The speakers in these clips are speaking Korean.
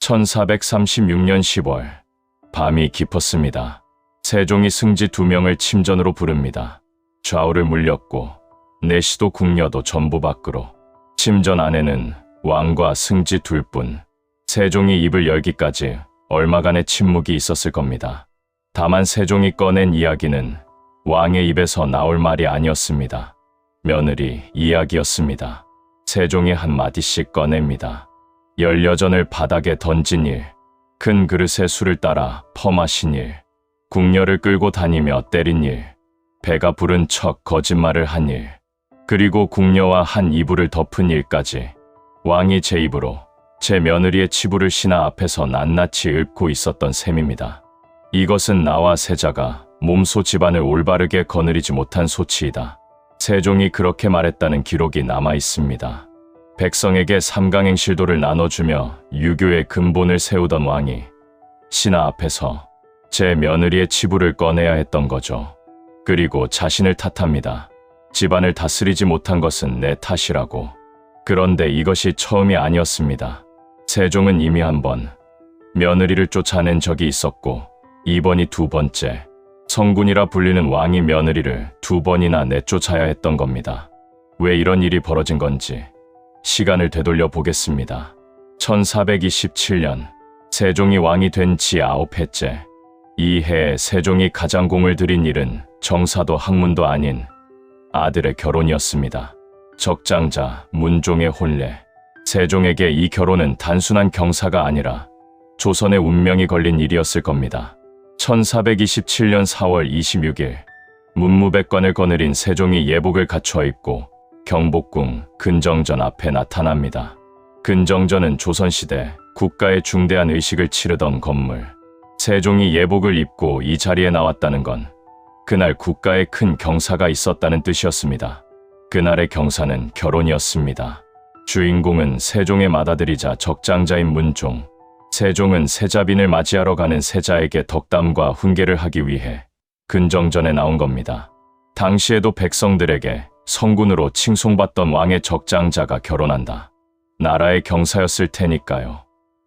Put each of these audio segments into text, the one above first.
1436년 10월 밤이 깊었습니다. 세종이 승지 2명을 침전으로 부릅니다. 좌우를 물렸고 내시도 궁녀도 전부 밖으로. 침전 안에는 왕과 승지 둘뿐. 세종이 입을 열기까지 얼마간의 침묵이 있었을 겁니다. 다만 세종이 꺼낸 이야기는 왕의 입에서 나올 말이 아니었습니다. 며느리 이야기였습니다. 세종이 한마디씩 꺼냅니다. 열여전을 바닥에 던진 일, 큰 그릇에 술을 따라 퍼마신 일, 궁녀를 끌고 다니며 때린 일, 배가 부른 척 거짓말을 한 일, 그리고 궁녀와 한 이불을 덮은 일까지 왕이 제 입으로 제 며느리의 치부를 신하 앞에서 낱낱이 읊고 있었던 셈입니다. 이것은 나와 세자가 몸소 집안을 올바르게 거느리지 못한 소치이다. 세종이 그렇게 말했다는 기록이 남아 있습니다. 백성에게 삼강행실도를 나눠주며 유교의 근본을 세우던 왕이 신하 앞에서 제 며느리의 치부를 꺼내야 했던 거죠. 그리고 자신을 탓합니다. 집안을 다스리지 못한 것은 내 탓이라고. 그런데 이것이 처음이 아니었습니다. 세종은 이미 한 번 며느리를 쫓아낸 적이 있었고 이번이 두 번째. 성군이라 불리는 왕이 며느리를 2번이나 내쫓아야 했던 겁니다. 왜 이런 일이 벌어진 건지 시간을 되돌려 보겠습니다. 1427년 세종이 왕이 된 지 9회째. 이 해에 세종이 가장 공을 들인 일은 정사도 학문도 아닌 아들의 결혼이었습니다. 적장자 문종의 혼례. 세종에게 이 결혼은 단순한 경사가 아니라 조선의 운명이 걸린 일이었을 겁니다. 1427년 4월 26일 문무백관을 거느린 세종이 예복을 갖춰 입고 경복궁 근정전 앞에 나타납니다. 근정전은 조선시대 국가의 중대한 의식을 치르던 건물. 세종이 예복을 입고 이 자리에 나왔다는 건 그날 국가에 큰 경사가 있었다는 뜻이었습니다. 그날의 경사는 결혼이었습니다. 주인공은 세종의 맏아들이자 적장자인 문종. 세종은 세자빈을 맞이하러 가는 세자에게 덕담과 훈계를 하기 위해 근정전에 나온 겁니다. 당시에도 백성들에게 성군으로 칭송받던 왕의 적장자가 결혼한다. 나라의 경사였을 테니까요.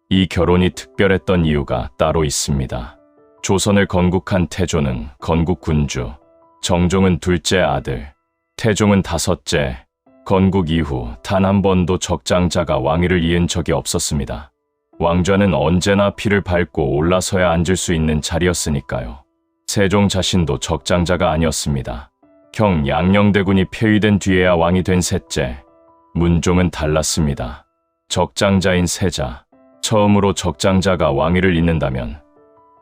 이 결혼이 특별했던 이유가 따로 있습니다. 조선을 건국한 태조는 건국 군주, 정종은 둘째 아들, 태종은 5째. 건국 이후 단 한 번도 적장자가 왕위를 이은 적이 없었습니다. 왕좌는 언제나 피를 밟고 올라서야 앉을 수 있는 자리였으니까요. 세종 자신도 적장자가 아니었습니다. 형 양녕대군이 폐위된 뒤에야 왕이 된 셋째. 문종은 달랐습니다. 적장자인 세자. 처음으로 적장자가 왕위를 잇는다면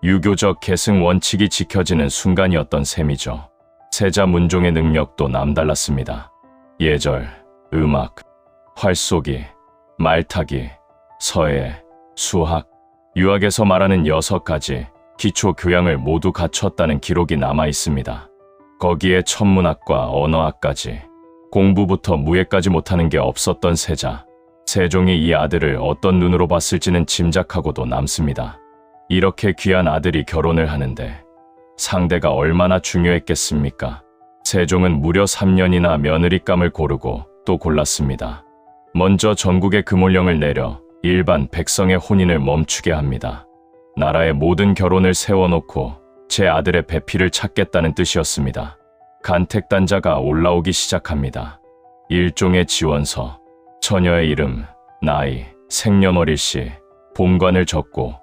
유교적 계승 원칙이 지켜지는 순간이었던 셈이죠. 세자 문종의 능력도 남달랐습니다. 예절, 음악, 활쏘기, 말타기, 서예, 수학, 유학에서 말하는 6가지 기초 교양을 모두 갖췄다는 기록이 남아 있습니다. 거기에 천문학과 언어학까지, 공부부터 무예까지 못하는 게 없었던 세자. 세종이 이 아들을 어떤 눈으로 봤을지는 짐작하고도 남습니다. 이렇게 귀한 아들이 결혼을 하는데 상대가 얼마나 중요했겠습니까? 세종은 무려 3년이나 며느리감을 고르고 또 골랐습니다. 먼저 전국에 금올령을 내려 일반 백성의 혼인을 멈추게 합니다. 나라의 모든 결혼을 세워놓고 제 아들의 배필을 찾겠다는 뜻이었습니다. 간택단자가 올라오기 시작합니다. 일종의 지원서, 처녀의 이름, 나이, 생년월일시, 본관을 적고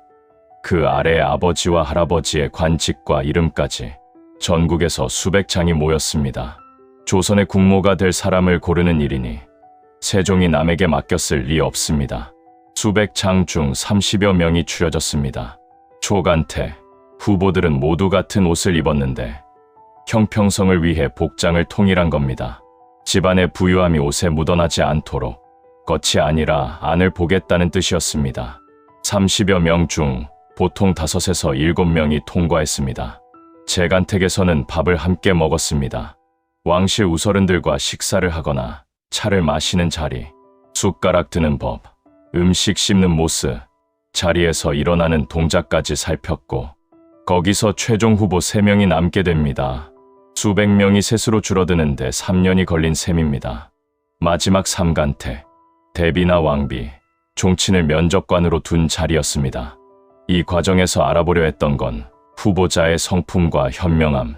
그 아래 아버지와 할아버지의 관직과 이름까지 전국에서 수백 장이 모였습니다. 조선의 국모가 될 사람을 고르는 일이니 세종이 남에게 맡겼을 리 없습니다. 수백 장 중 30여 명이 추려졌습니다. 초간태, 후보들은 모두 같은 옷을 입었는데 형평성을 위해 복장을 통일한 겁니다. 집안의 부유함이 옷에 묻어나지 않도록 겉이 아니라 안을 보겠다는 뜻이었습니다. 30여 명 중 보통 5에서 7명이 통과했습니다. 재간택에서는 밥을 함께 먹었습니다. 왕실 우서른들과 식사를 하거나 차를 마시는 자리, 숟가락 드는 법, 음식 씹는 모습, 자리에서 일어나는 동작까지 살폈고 거기서 최종 후보 3명이 남게 됩니다. 수백 명이 셋으로 줄어드는데 3년이 걸린 셈입니다. 마지막 3간택, 대비나 왕비, 종친을 면접관으로 둔 자리였습니다. 이 과정에서 알아보려 했던 건 후보자의 성품과 현명함,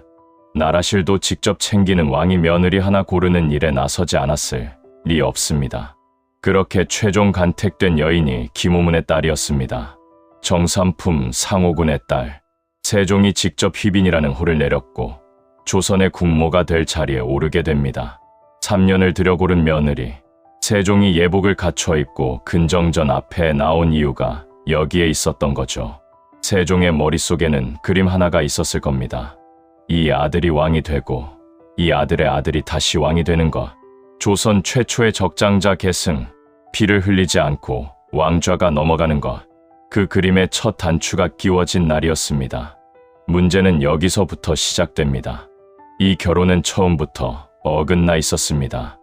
나라실도 직접 챙기는 왕이 며느리 하나 고르는 일에 나서지 않았을 리 없습니다. 그렇게 최종 간택된 여인이 김호문의 딸이었습니다. 정삼품 상호군의 딸, 세종이 직접 휘빈이라는 호를 내렸고 조선의 국모가 될 자리에 오르게 됩니다. 3년을 들여 고른 며느리, 세종이 예복을 갖춰 입고 근정전 앞에 나온 이유가 여기에 있었던 거죠. 세종의 머릿속에는 그림 하나가 있었을 겁니다. 이 아들이 왕이 되고 이 아들의 아들이 다시 왕이 되는 것. 조선 최초의 적장자 계승, 피를 흘리지 않고 왕좌가 넘어가는 것. 그 그림의 첫 단추가 끼워진 날이었습니다. 문제는 여기서부터 시작됩니다. 이 결혼은 처음부터 어긋나 있었습니다.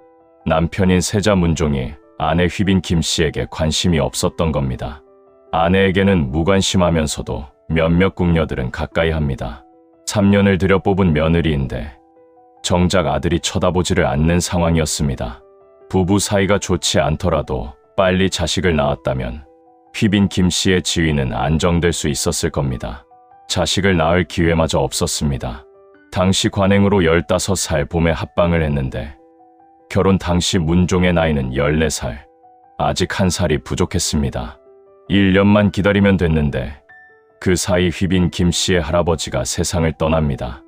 남편인 세자 문종이 아내 휘빈 김씨에게 관심이 없었던 겁니다. 아내에게는 무관심하면서도 몇몇 궁녀들은 가까이 합니다. 3년을 들여 뽑은 며느리인데 정작 아들이 쳐다보지를 않는 상황이었습니다. 부부 사이가 좋지 않더라도 빨리 자식을 낳았다면 휘빈 김씨의 지위는 안정될 수 있었을 겁니다. 자식을 낳을 기회마저 없었습니다. 당시 관행으로 15살 봄에 합방을 했는데 결혼 당시 문종의 나이는 14살, 아직 1살이 부족했습니다. 1년만 기다리면 됐는데 그 사이 휘빈 김씨의 할아버지가 세상을 떠납니다.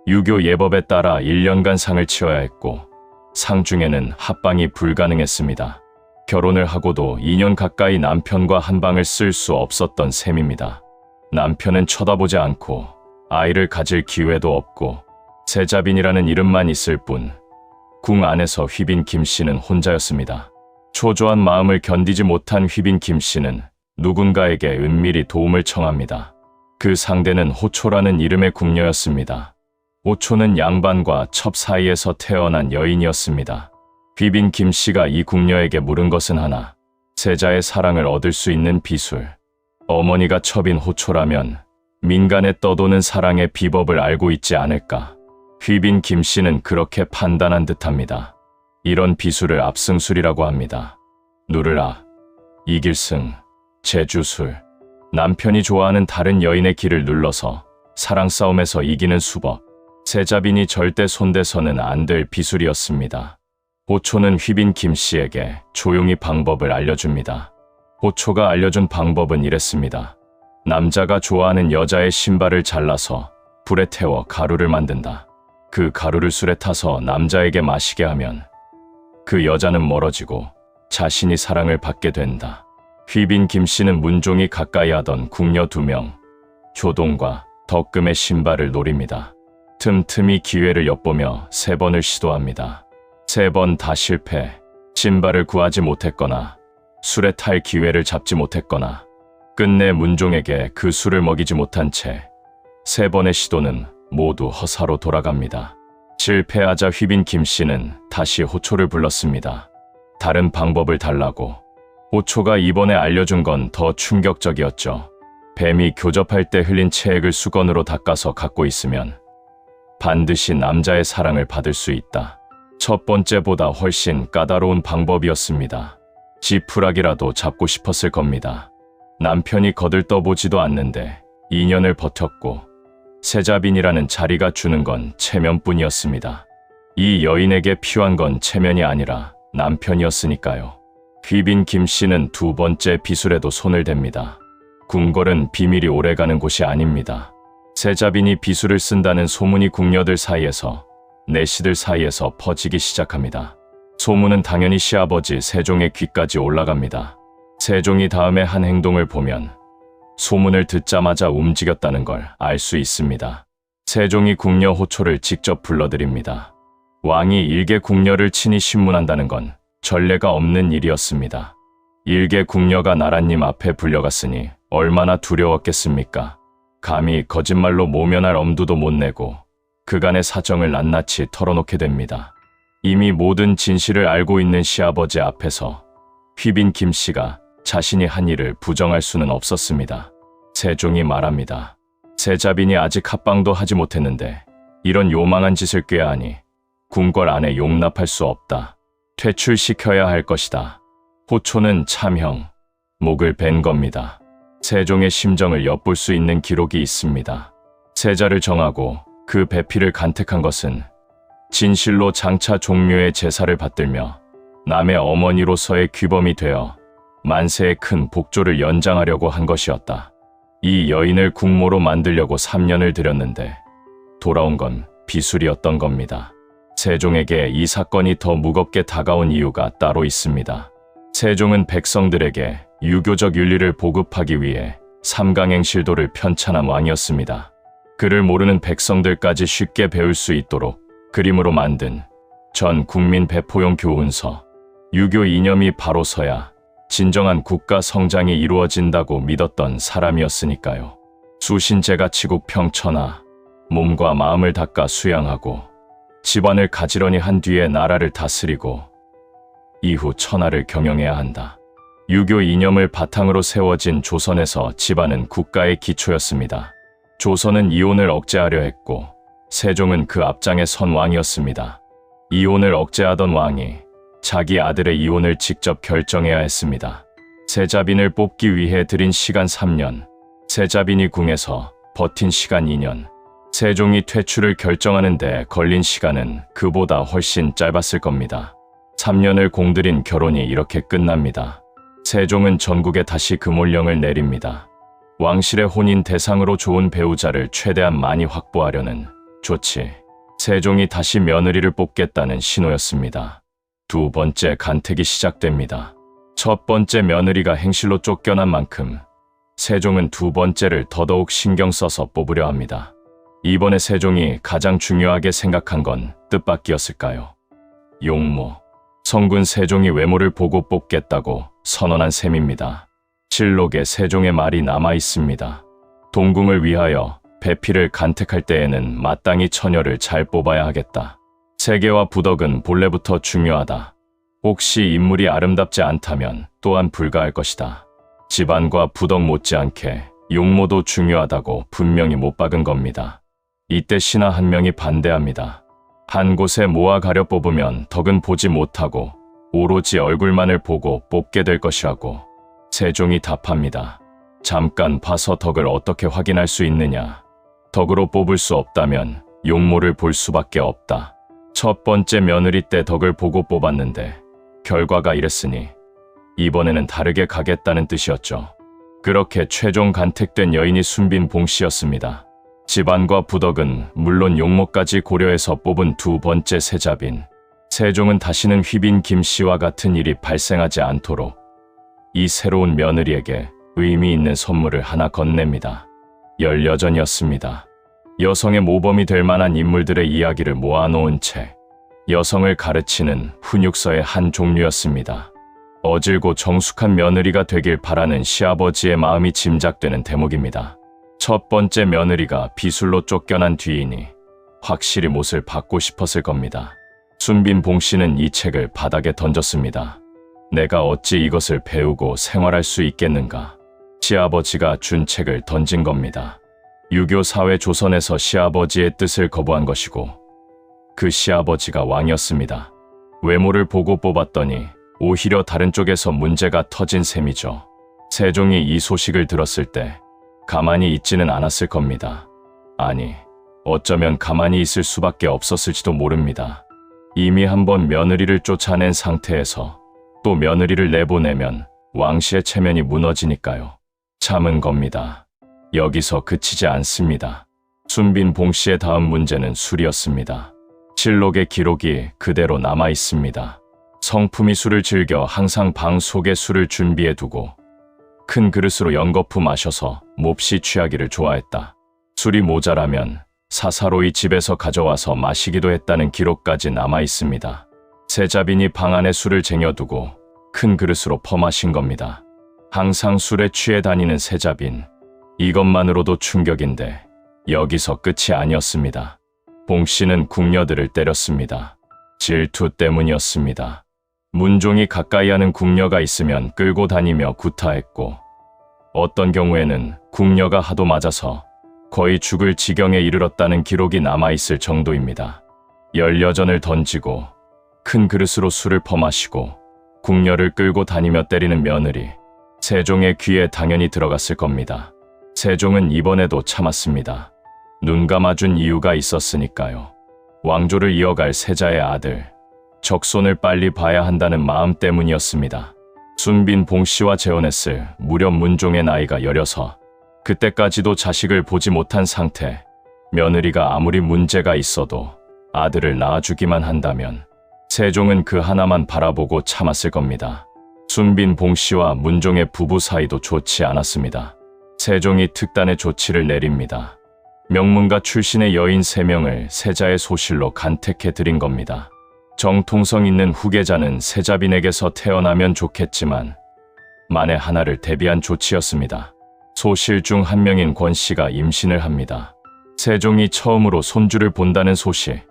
유교 예법에 따라 1년간 상을 치러야 했고 상 중에는 합방이 불가능했습니다. 결혼을 하고도 2년 가까이 남편과 한방을 쓸 수 없었던 셈입니다. 남편은 쳐다보지 않고 아이를 가질 기회도 없고 세자빈이라는 이름만 있을 뿐 궁 안에서 휘빈 김씨는 혼자였습니다. 초조한 마음을 견디지 못한 휘빈 김씨는 누군가에게 은밀히 도움을 청합니다. 그 상대는 호초라는 이름의 궁녀였습니다. 호초는 양반과 첩 사이에서 태어난 여인이었습니다. 휘빈 김씨가 이 궁녀에게 물은 것은 하나, 세자의 사랑을 얻을 수 있는 비술. 어머니가 첩인 호초라면 민간에 떠도는 사랑의 비법을 알고 있지 않을까. 휘빈 김씨는 그렇게 판단한 듯합니다. 이런 비술을 압승술이라고 합니다. 누르라, 이길승, 제주술. 남편이 좋아하는 다른 여인의 길을 눌러서 사랑 싸움에서 이기는 수법. 세자빈이 절대 손대서는 안 될 비술이었습니다. 호초는 휘빈 김씨에게 조용히 방법을 알려줍니다. 호초가 알려준 방법은 이랬습니다. 남자가 좋아하는 여자의 신발을 잘라서 불에 태워 가루를 만든다. 그 가루를 술에 타서 남자에게 마시게 하면 그 여자는 멀어지고 자신이 사랑을 받게 된다. 휘빈 김씨는 문종이 가까이 하던 궁녀 2명, 효동과 덕금의 신발을 노립니다. 틈틈이 기회를 엿보며 3번을 시도합니다. 3번 다 실패, 신발을 구하지 못했거나 술에 탈 기회를 잡지 못했거나 끝내 문종에게 그 술을 먹이지 못한 채 3번의 시도는 모두 허사로 돌아갑니다. 실패하자 휘빈 김씨는 다시 호초를 불렀습니다. 다른 방법을 달라고. 호초가 이번에 알려준 건 더 충격적이었죠. 뱀이 교접할 때 흘린 체액을 수건으로 닦아서 갖고 있으면 반드시 남자의 사랑을 받을 수 있다. 첫 번째보다 훨씬 까다로운 방법이었습니다. 지푸라기라도 잡고 싶었을 겁니다. 남편이 거들떠보지도 않는데 2년을 버텼고 세자빈이라는 자리가 주는 건 체면뿐이었습니다. 이 여인에게 필요한 건 체면이 아니라 남편이었으니까요. 휘빈 김씨는 2번째 비술에도 손을 댑니다. 궁궐은 비밀이 오래가는 곳이 아닙니다. 세자빈이 비술을 쓴다는 소문이 궁녀들 사이에서, 내시들 사이에서 퍼지기 시작합니다. 소문은 당연히 시아버지 세종의 귀까지 올라갑니다. 세종이 다음에 한 행동을 보면 소문을 듣자마자 움직였다는 걸 알 수 있습니다. 세종이 궁녀 호초를 직접 불러들입니다. 왕이 일개 궁녀를 친히 신문한다는 건 전례가 없는 일이었습니다. 일개 궁녀가 나라님 앞에 불려갔으니 얼마나 두려웠겠습니까? 감히 거짓말로 모면할 엄두도 못 내고 그간의 사정을 낱낱이 털어놓게 됩니다. 이미 모든 진실을 알고 있는 시아버지 앞에서 휘빈 김씨가 자신이 한 일을 부정할 수는 없었습니다. 세종이 말합니다. 세자빈이 아직 합방도 하지 못했는데 이런 요망한 짓을 꾀하니 궁궐 안에 용납할 수 없다. 퇴출시켜야 할 것이다. 호초는 참형, 목을 벤 겁니다. 세종의 심정을 엿볼 수 있는 기록이 있습니다. 세자를 정하고 그 배필을 간택한 것은 진실로 장차 종묘의 제사를 받들며 남의 어머니로서의 규범이 되어 만세의 큰 복조를 연장하려고 한 것이었다. 이 여인을 국모로 만들려고 3년을 들였는데 돌아온 건 비술이었던 겁니다. 세종에게 이 사건이 더 무겁게 다가온 이유가 따로 있습니다. 세종은 백성들에게 유교적 윤리를 보급하기 위해 삼강행실도를 편찬한 왕이었습니다. 그를 모르는 백성들까지 쉽게 배울 수 있도록 그림으로 만든 전 국민 배포용 교훈서, 유교 이념이 바로 서야 진정한 국가 성장이 이루어진다고 믿었던 사람이었으니까요. 수신제가 치국 평천하, 몸과 마음을 닦아 수양하고 집안을 가지런히 한 뒤에 나라를 다스리고 이후 천하를 경영해야 한다. 유교 이념을 바탕으로 세워진 조선에서 집안은 국가의 기초였습니다. 조선은 이혼을 억제하려 했고 세종은 그 앞장에 선 왕이었습니다. 이혼을 억제하던 왕이 자기 아들의 이혼을 직접 결정해야 했습니다. 세자빈을 뽑기 위해 들인 시간 3년, 세자빈이 궁에서 버틴 시간 2년, 세종이 퇴출을 결정하는 데 걸린 시간은 그보다 훨씬 짧았을 겁니다. 3년을 공들인 결혼이 이렇게 끝납니다. 세종은 전국에 다시 금올령을 내립니다. 왕실의 혼인 대상으로 좋은 배우자를 최대한 많이 확보하려는 조치. 세종이 다시 며느리를 뽑겠다는 신호였습니다. 두 번째 간택이 시작됩니다. 첫 번째 며느리가 행실로 쫓겨난 만큼 세종은 두 번째를 더더욱 신경 써서 뽑으려 합니다. 이번에 세종이 가장 중요하게 생각한 건 뜻밖이었을까요? 용모. 성군 세종이 외모를 보고 뽑겠다고 선언한 셈입니다. 실록에 세종의 말이 남아 있습니다. 동궁을 위하여 배필을 간택할 때에는 마땅히 처녀를 잘 뽑아야 하겠다. 세계와 부덕은 본래부터 중요하다. 혹시 인물이 아름답지 않다면 또한 불가할 것이다. 집안과 부덕 못지않게 용모도 중요하다고 분명히 못 박은 겁니다. 이때 신하 한 명이 반대합니다. 한 곳에 모아 가려 뽑으면 덕은 보지 못하고 오로지 얼굴만을 보고 뽑게 될 것이라고. 세종이 답합니다. 잠깐 봐서 덕을 어떻게 확인할 수 있느냐. 덕으로 뽑을 수 없다면 용모를 볼 수밖에 없다. 첫 번째 며느리 때 덕을 보고 뽑았는데 결과가 이랬으니 이번에는 다르게 가겠다는 뜻이었죠. 그렇게 최종 간택된 여인이 순빈 봉씨였습니다. 집안과 부덕은 물론 용모까지 고려해서 뽑은 두 번째 세자빈. 세종은 다시는 휘빈 김씨와 같은 일이 발생하지 않도록 이 새로운 며느리에게 의미 있는 선물을 하나 건넵니다. 열여전이었습니다. 여성의 모범이 될 만한 인물들의 이야기를 모아놓은 책. 여성을 가르치는 훈육서의 한 종류였습니다. 어질고 정숙한 며느리가 되길 바라는 시아버지의 마음이 짐작되는 대목입니다. 첫 번째 며느리가 비술로 쫓겨난 뒤이니 확실히 못을 받고 싶었을 겁니다. 순빈 봉씨는 이 책을 바닥에 던졌습니다. 내가 어찌 이것을 배우고 생활할 수 있겠는가. 시아버지가 준 책을 던진 겁니다. 유교 사회 조선에서 시아버지의 뜻을 거부한 것이고 그 시아버지가 왕이었습니다. 외모를 보고 뽑았더니 오히려 다른 쪽에서 문제가 터진 셈이죠. 세종이 이 소식을 들었을 때 가만히 있지는 않았을 겁니다. 아니, 어쩌면 가만히 있을 수밖에 없었을지도 모릅니다. 이미 한번 며느리를 쫓아낸 상태에서 또 며느리를 내보내면 왕실의 체면이 무너지니까요. 참은 겁니다. 여기서 그치지 않습니다. 순빈 봉씨의 다음 문제는 술이었습니다. 실록의 기록이 그대로 남아 있습니다. 성품이 술을 즐겨 항상 방 속에 술을 준비해 두고 큰 그릇으로 연거푸 마셔서 몹시 취하기를 좋아했다. 술이 모자라면 사사로이 집에서 가져와서 마시기도 했다는 기록까지 남아 있습니다. 세자빈이 방 안에 술을 쟁여두고 큰 그릇으로 퍼마신 겁니다. 항상 술에 취해 다니는 세자빈. 이것만으로도 충격인데 여기서 끝이 아니었습니다. 봉씨는 궁녀들을 때렸습니다. 질투 때문이었습니다. 문종이 가까이 하는 궁녀가 있으면 끌고 다니며 구타했고 어떤 경우에는 궁녀가 하도 맞아서 거의 죽을 지경에 이르렀다는 기록이 남아있을 정도입니다. 열여전을 던지고 큰 그릇으로 술을 퍼마시고 궁녀를 끌고 다니며 때리는 며느리. 세종의 귀에 당연히 들어갔을 겁니다. 세종은 이번에도 참았습니다. 눈 감아준 이유가 있었으니까요. 왕조를 이어갈 세자의 아들, 적손을 빨리 봐야 한다는 마음 때문이었습니다. 순빈 봉씨와 재혼했을 무렵 문종의 나이가 16, 그때까지도 자식을 보지 못한 상태, 며느리가 아무리 문제가 있어도 아들을 낳아주기만 한다면 세종은 그 하나만 바라보고 참았을 겁니다. 순빈 봉씨와 문종의 부부 사이도 좋지 않았습니다. 세종이 특단의 조치를 내립니다. 명문가 출신의 여인 3명을 세자의 소실로 간택해 드린 겁니다. 정통성 있는 후계자는 세자빈에게서 태어나면 좋겠지만 만에 하나를 대비한 조치였습니다. 소실 중 한 명인 권씨가 임신을 합니다. 세종이 처음으로 손주를 본다는 소식,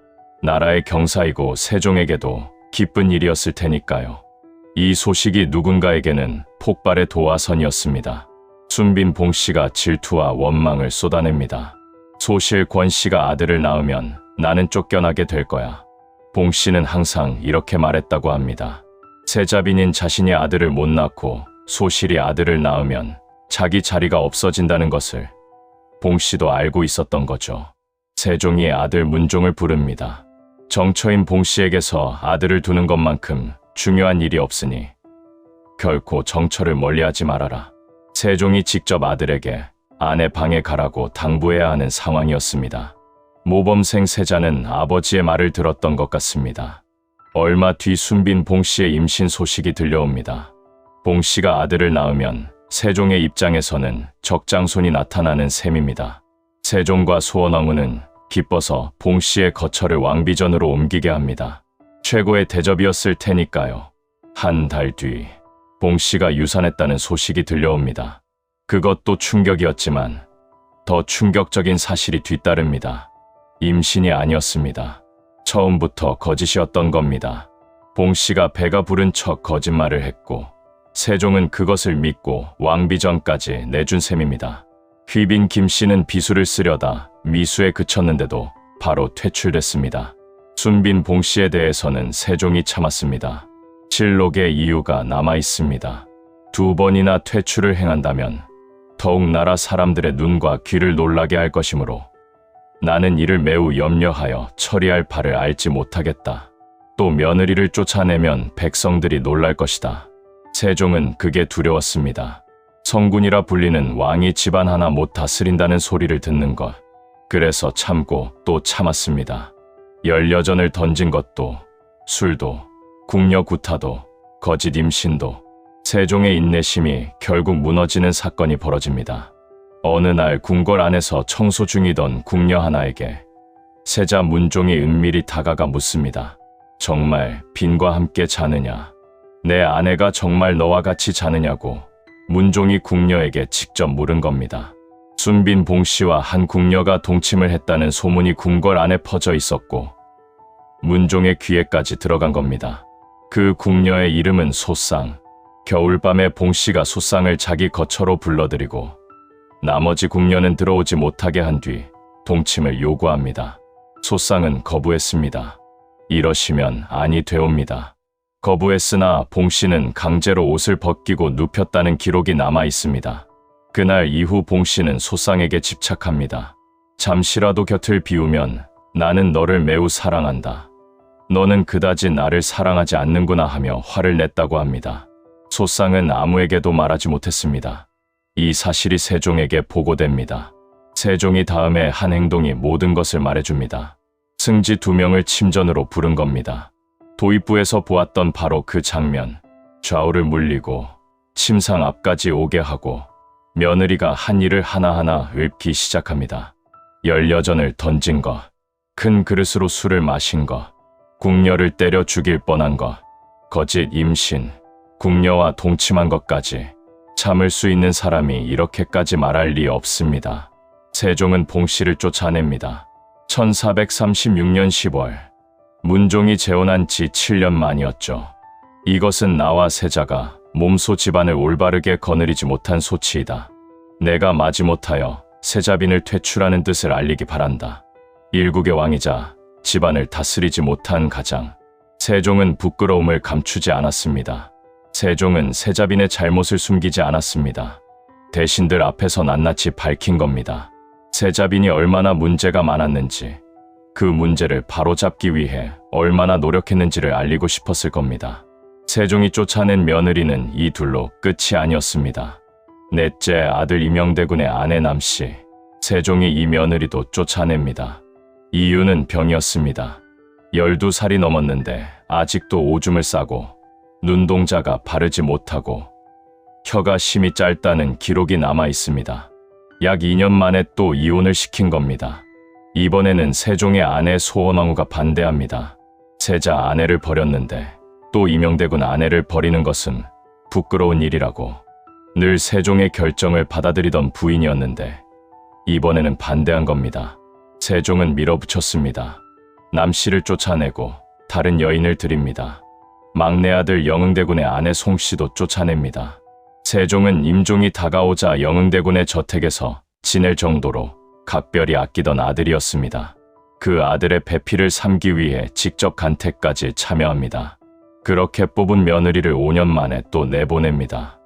나라의 경사이고 세종에게도 기쁜 일이었을 테니까요. 이 소식이 누군가에게는 폭발의 도화선이었습니다. 순빈 봉씨가 질투와 원망을 쏟아냅니다. 소실 권씨가 아들을 낳으면 나는 쫓겨나게 될 거야. 봉씨는 항상 이렇게 말했다고 합니다. 세자빈인 자신이 아들을 못 낳고 소실이 아들을 낳으면 자기 자리가 없어진다는 것을 봉씨도 알고 있었던 거죠. 세종이 아들 문종을 부릅니다. 정처인 봉씨에게서 아들을 두는 것만큼 중요한 일이 없으니 결코 정처를 멀리하지 말아라. 세종이 직접 아들에게 아내 방에 가라고 당부해야 하는 상황이었습니다. 모범생 세자는 아버지의 말을 들었던 것 같습니다. 얼마 뒤 순빈 봉씨의 임신 소식이 들려옵니다. 봉씨가 아들을 낳으면 세종의 입장에서는 적장손이 나타나는 셈입니다. 세종과 소원왕후는 기뻐서 봉씨의 거처를 왕비전으로 옮기게 합니다. 최고의 대접이었을 테니까요. 한 달 뒤 봉씨가 유산했다는 소식이 들려옵니다. 그것도 충격이었지만 더 충격적인 사실이 뒤따릅니다. 임신이 아니었습니다. 처음부터 거짓이었던 겁니다. 봉씨가 배가 부른 척 거짓말을 했고 세종은 그것을 믿고 왕비전까지 내준 셈입니다. 휘빈 김씨는 비수를 쓰려다 미수에 그쳤는데도 바로 퇴출됐습니다. 순빈 봉씨에 대해서는 세종이 참았습니다. 실록의 이유가 남아있습니다. 2번이나 퇴출을 행한다면 더욱 나라 사람들의 눈과 귀를 놀라게 할 것이므로 나는 이를 매우 염려하여 처리할 바를 알지 못하겠다. 또 며느리를 쫓아내면 백성들이 놀랄 것이다. 세종은 그게 두려웠습니다. 성군이라 불리는 왕이 집안 하나 못 다스린다는 소리를 듣는 것. 그래서 참고 또 참았습니다. 열여전을 던진 것도, 술도, 궁녀 구타도, 거짓 임신도, 세종의 인내심이 결국 무너지는 사건이 벌어집니다. 어느 날 궁궐 안에서 청소 중이던 궁녀 하나에게 세자 문종이 은밀히 다가가 묻습니다. 정말 빈과 함께 자느냐? 내 아내가 정말 너와 같이 자느냐고 문종이 궁녀에게 직접 물은 겁니다. 순빈 봉씨와 한 궁녀가 동침을 했다는 소문이 궁궐 안에 퍼져 있었고 문종의 귀에까지 들어간 겁니다. 그 궁녀의 이름은 소상. 겨울밤에 봉씨가 소상을 자기 거처로 불러들이고 나머지 궁녀는 들어오지 못하게 한 뒤 동침을 요구합니다. 소상은 거부했습니다. 이러시면 아니 되옵니다. 거부했으나 봉씨는 강제로 옷을 벗기고 눕혔다는 기록이 남아 있습니다. 그날 이후 봉씨는 소상에게 집착합니다. 잠시라도 곁을 비우면 나는 너를 매우 사랑한다. 너는 그다지 나를 사랑하지 않는구나 하며 화를 냈다고 합니다. 소상은 아무에게도 말하지 못했습니다. 이 사실이 세종에게 보고됩니다. 세종이 다음에 한 행동이 모든 것을 말해줍니다. 승지 2명을 침전으로 부른 겁니다. 도입부에서 보았던 바로 그 장면. 좌우를 물리고 침상 앞까지 오게 하고 며느리가 한 일을 하나하나 읊기 시작합니다. 열여전을 던진 것, 큰 그릇으로 술을 마신 것, 궁녀를 때려 죽일 뻔한 것, 거짓 임신, 궁녀와 동침한 것까지 참을 수 있는 사람이 이렇게까지 말할 리 없습니다. 세종은 봉씨를 쫓아냅니다. 1436년 10월 문종이 재혼한 지 7년 만이었죠. 이것은 나와 세자가 몸소 집안을 올바르게 거느리지 못한 소치이다. 내가 마지못하여 세자빈을 퇴출하는 뜻을 알리기 바란다. 일국의 왕이자 집안을 다스리지 못한 가장. 세종은 부끄러움을 감추지 않았습니다. 세종은 세자빈의 잘못을 숨기지 않았습니다. 대신들 앞에서 낱낱이 밝힌 겁니다. 세자빈이 얼마나 문제가 많았는지, 그 문제를 바로잡기 위해 얼마나 노력했는지를 알리고 싶었을 겁니다. 세종이 쫓아낸 며느리는 이 둘로 끝이 아니었습니다. 넷째 아들 이명대군의 아내 남씨, 세종이 이 며느리도 쫓아냅니다. 이유는 병이었습니다. 12살이 넘었는데 아직도 오줌을 싸고 눈동자가 바르지 못하고 혀가 심이 짧다는 기록이 남아 있습니다. 약 2년 만에 또 이혼을 시킨 겁니다. 이번에는 세종의 아내 소원왕후가 반대합니다. 세자 아내를 버렸는데 또 이명대군 아내를 버리는 것은 부끄러운 일이라고. 늘 세종의 결정을 받아들이던 부인이었는데 이번에는 반대한 겁니다. 세종은 밀어붙였습니다. 남씨를 쫓아내고 다른 여인을 들입니다. 막내 아들 영흥대군의 아내 송씨도 쫓아냅니다. 세종은 임종이 다가오자 영흥대군의 저택에서 지낼 정도로 각별히 아끼던 아들이었습니다. 그 아들의 배필을 삼기 위해 직접 간택까지 참여합니다. 그렇게 뽑은 며느리를 5년 만에 또 내보냅니다.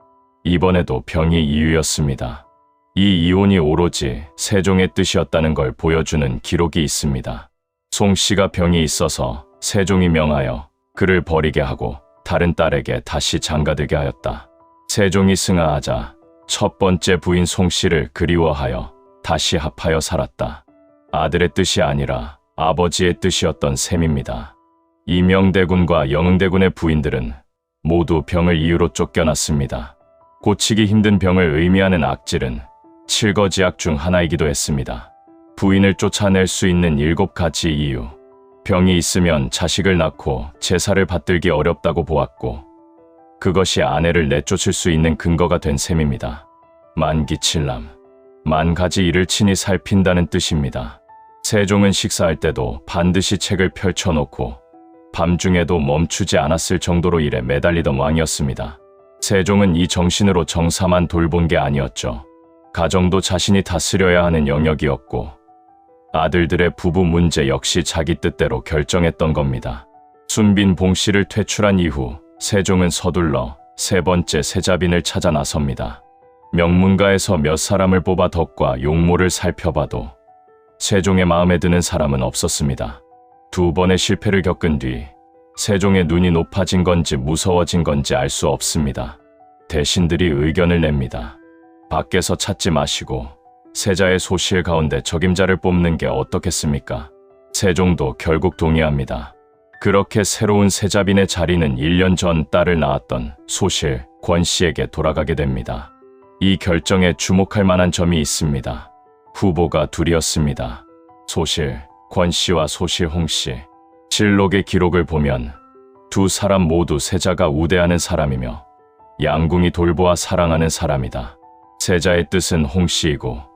이번에도 병이 이유였습니다. 이 이혼이 오로지 세종의 뜻이었다는 걸 보여주는 기록이 있습니다. 송씨가 병이 있어서 세종이 명하여 그를 버리게 하고 다른 딸에게 다시 장가들게 하였다. 세종이 승하하자 첫 번째 부인 송씨를 그리워하여 다시 합하여 살았다. 아들의 뜻이 아니라 아버지의 뜻이었던 셈입니다. 이명대군과 영흥대군의 부인들은 모두 병을 이유로 쫓겨났습니다. 고치기 힘든 병을 의미하는 악질은 칠거지악 중 하나이기도 했습니다. 부인을 쫓아낼 수 있는 7가지 이유. 병이 있으면 자식을 낳고 제사를 받들기 어렵다고 보았고 그것이 아내를 내쫓을 수 있는 근거가 된 셈입니다. 만기칠남, 10,000가지 일을 친히 살핀다는 뜻입니다. 세종은 식사할 때도 반드시 책을 펼쳐놓고 밤중에도 멈추지 않았을 정도로 일에 매달리던 왕이었습니다. 세종은 이 정신으로 정사만 돌본 게 아니었죠. 가정도 자신이 다스려야 하는 영역이었고 아들들의 부부 문제 역시 자기 뜻대로 결정했던 겁니다. 순빈 봉씨를 퇴출한 이후 세종은 서둘러 세 번째 세자빈을 찾아 나섭니다. 명문가에서 몇 사람을 뽑아 덕과 용모를 살펴봐도 세종의 마음에 드는 사람은 없었습니다. 2번의 실패를 겪은 뒤 세종의 눈이 높아진 건지 무서워진 건지 알 수 없습니다. 대신들이 의견을 냅니다. 밖에서 찾지 마시고 세자의 소실 가운데 적임자를 뽑는 게 어떻겠습니까? 세종도 결국 동의합니다. 그렇게 새로운 세자빈의 자리는 1년 전 딸을 낳았던 소실 권씨에게 돌아가게 됩니다. 이 결정에 주목할 만한 점이 있습니다. 후보가 둘이었습니다. 소실 권씨와 소실 홍씨. 실록의 기록을 보면 두 사람 모두 세자가 우대하는 사람이며 양궁이 돌보아 사랑하는 사람이다. 세자의 뜻은 홍씨이고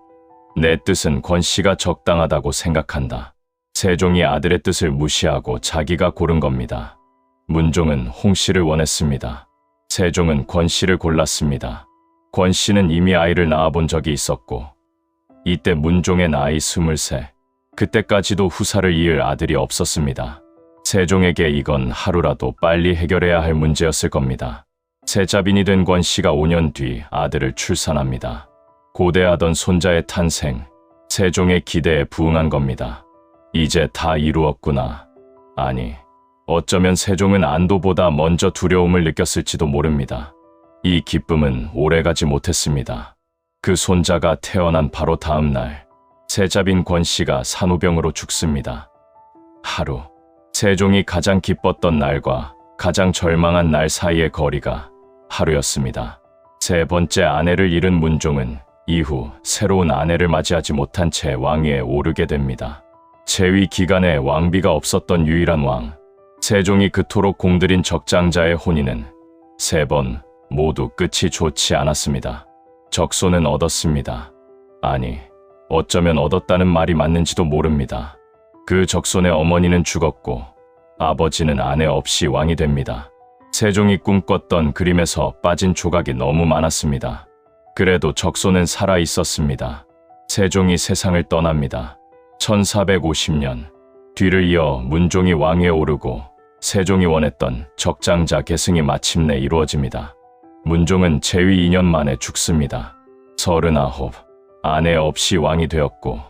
내 뜻은 권씨가 적당하다고 생각한다. 세종이 아들의 뜻을 무시하고 자기가 고른 겁니다. 문종은 홍씨를 원했습니다. 세종은 권씨를 골랐습니다. 권씨는 이미 아이를 낳아본 적이 있었고 이때 문종의 나이 23, 그때까지도 후사를 이을 아들이 없었습니다. 세종에게 이건 하루라도 빨리 해결해야 할 문제였을 겁니다. 세자빈이 된 권씨가 5년 뒤 아들을 출산합니다. 고대하던 손자의 탄생, 세종의 기대에 부응한 겁니다. 이제 다 이루었구나. 아니, 어쩌면 세종은 안도보다 먼저 두려움을 느꼈을지도 모릅니다. 이 기쁨은 오래가지 못했습니다. 그 손자가 태어난 바로 다음 날, 세자빈 권씨가 산후병으로 죽습니다. 하루, 세종이 가장 기뻤던 날과 가장 절망한 날 사이의 거리가 하루였습니다. 세 번째 아내를 잃은 문종은 이후 새로운 아내를 맞이하지 못한 채 왕위에 오르게 됩니다. 재위 기간에 왕비가 없었던 유일한 왕, 세종이 그토록 공들인 적장자의 혼인은 3번 모두 끝이 좋지 않았습니다. 적소는 얻었습니다. 아니, 어쩌면 얻었다는 말이 맞는지도 모릅니다. 그 적손의 어머니는 죽었고 아버지는 아내 없이 왕이 됩니다. 세종이 꿈꿨던 그림에서 빠진 조각이 너무 많았습니다. 그래도 적손은 살아 있었습니다. 세종이 세상을 떠납니다. 1450년, 뒤를 이어 문종이 왕위에 오르고 세종이 원했던 적장자 계승이 마침내 이루어집니다. 문종은 재위 2년 만에 죽습니다. 39, 아내 없이 왕이 되었고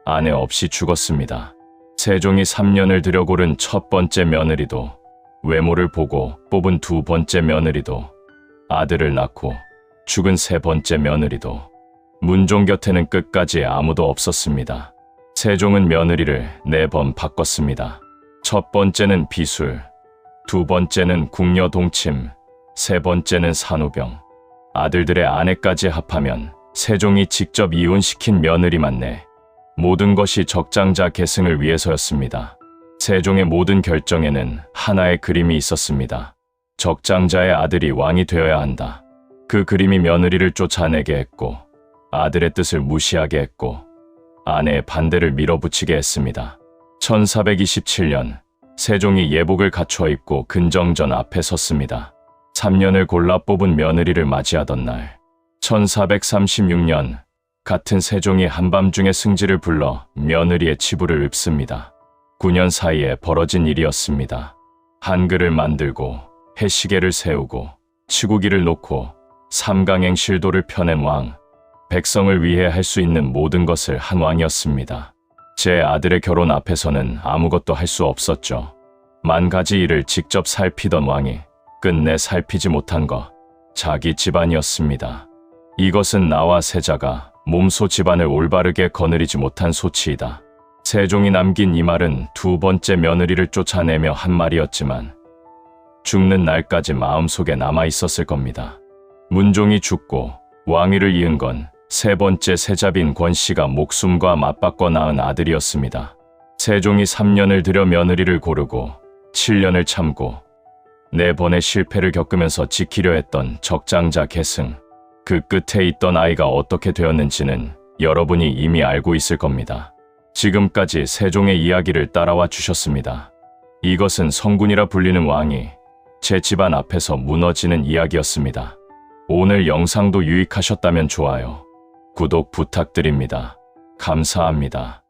아내 없이 죽었습니다. 세종이 3년을 들여 고른 첫 번째 며느리도 외모를 보고 뽑은 두 번째 며느리도 아들을 낳고 죽은 세 번째 며느리도 문종 곁에는 끝까지 아무도 없었습니다. 세종은 며느리를 4번 바꿨습니다. 첫 번째는 비술, 두 번째는 궁녀 동침, 세 번째는 산후병. 아들들의 아내까지 합하면 세종이 직접 이혼시킨 며느리만 4. 모든 것이 적장자 계승을 위해서였습니다. 세종의 모든 결정에는 하나의 그림이 있었습니다. 적장자의 아들이 왕이 되어야 한다. 그 그림이 며느리를 쫓아내게 했고 아들의 뜻을 무시하게 했고 아내의 반대를 밀어붙이게 했습니다. 1427년 세종이 예복을 갖춰 입고 근정전 앞에 섰습니다. 3년을 골라 뽑은 며느리를 맞이하던 날 1436년 같은 세종이 한밤중에 승지를 불러 며느리의 치부를 읊습니다. 9년 사이에 벌어진 일이었습니다. 한글을 만들고 해시계를 세우고 치구기를 놓고 삼강행 실도를 펴낸 왕, 백성을 위해 할 수 있는 모든 것을 한 왕이었습니다. 제 아들의 결혼 앞에서는 아무것도 할 수 없었죠. 10,000가지 일을 직접 살피던 왕이 끝내 살피지 못한 것, 자기 집안이었습니다. 이것은 나와 세자가 몸소 집안을 올바르게 거느리지 못한 소치이다. 세종이 남긴 이 말은 두 번째 며느리를 쫓아내며 한 말이었지만 죽는 날까지 마음속에 남아 있었을 겁니다. 문종이 죽고 왕위를 이은 건 세 번째 세자빈 권씨가 목숨과 맞바꿔 낳은 아들이었습니다. 세종이 3년을 들여 며느리를 고르고 7년을 참고 4번의 실패를 겪으면서 지키려 했던 적장자 계승, 그 끝에 있던 아이가 어떻게 되었는지는 여러분이 이미 알고 있을 겁니다. 지금까지 세종의 이야기를 따라와 주셨습니다. 이것은 성군이라 불리는 왕이 제 집안 앞에서 무너지는 이야기였습니다. 오늘 영상도 유익하셨다면 좋아요, 구독 부탁드립니다. 감사합니다.